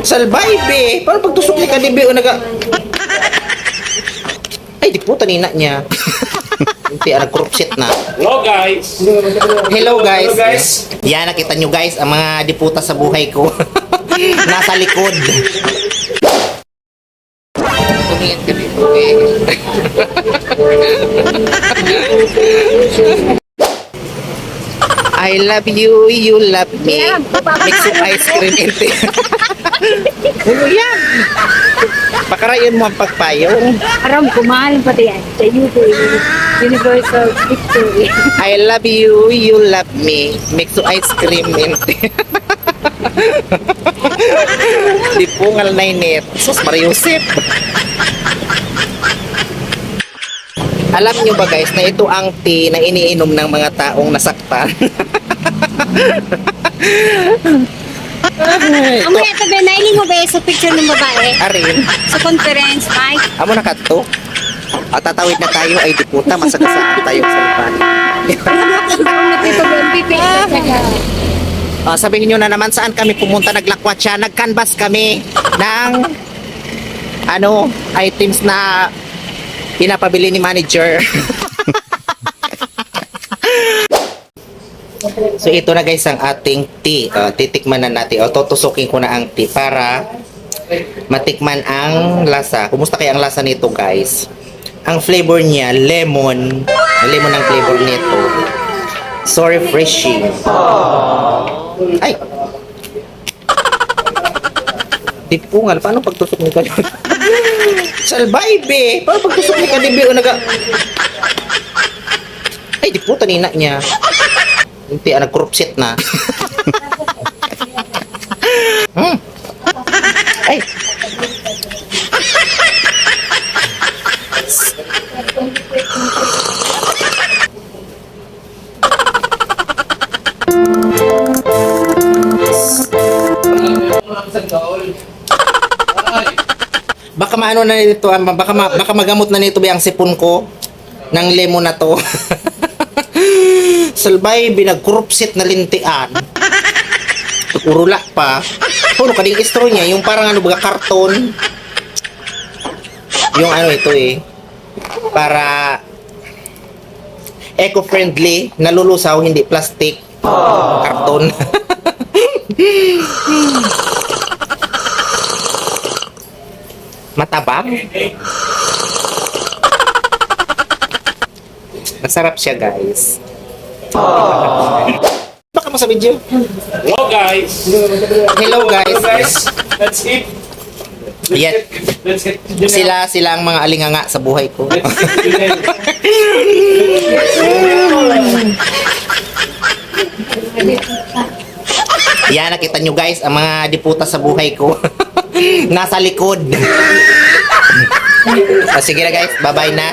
Salbay, be. Paano pagtusok ni Kadibi o naga... Ay, di po, tanina niya. Hindi, nag-crop na. Hello guys! Hello guys. Hello guys! Yan, nakita nyo guys, ang mga diputa sa buhay ko. Nasa likod. Tumingin ka dito, eh. I love you, you love me. Mix of ice cream and tea. Ano yan? Pakarayan mo ang pagpayong. Aram, kumain pati yan. Sa YouTube, Universal Victory. I love you, you love me. Mix of ice cream and tea. Di po ngal na init. Sus, Mariusip. Alam nyo ba guys na ito ang tea na iniinom ng mga taong nasaktan? Ang mga ito ba, nailing mo ba sa picture ng babae? Arin, Sa conference, Mike? amo na kato. At tatawid na tayo ay diputa, masagasaan tayo sa lupan. Ito ba, MPP? Sabihin nyo na naman saan kami pumunta, naglakwat siya, nag-canvas kami ng items na pinapabili ni manager. So ito na guys ang ating tea. Titikman na natin. Tutusukin ko na ang tea para matikman ang lasa. Kumusta kaya ang lasa nito guys? Ang flavor niya, lemon. Lemon ang flavor nito. So refreshing. Ay! Di po nga, paano pagtusok ni Kadibi? Salbay, be! Paano pagtusok ni Kadibi o naga... Ay, di po, tanina niya. Hindi, nag-crop na. Ay! Baka maano na nito, baka magamot na nito ba ang sipon ko ng lemon na to. Salbay, binag-crupsit na lintian. Urula pa. Puno kading istro niya, yung parang baga karton. Yung ito eh. Para eco-friendly, nalulusaw, hindi plastic. Karton. Matabang. Masarap siya, guys. Baka mo sa video. Hello guys! Hello, guys. Hello guys! Let's eat! Yan. Let's get to dinner. Sila ang mga alinganga sa buhay ko. Let's get to dinner. Yan, nakita nyo guys, ang mga diputa sa buhay ko. Nasa likod. Sige na guys, bye-bye na.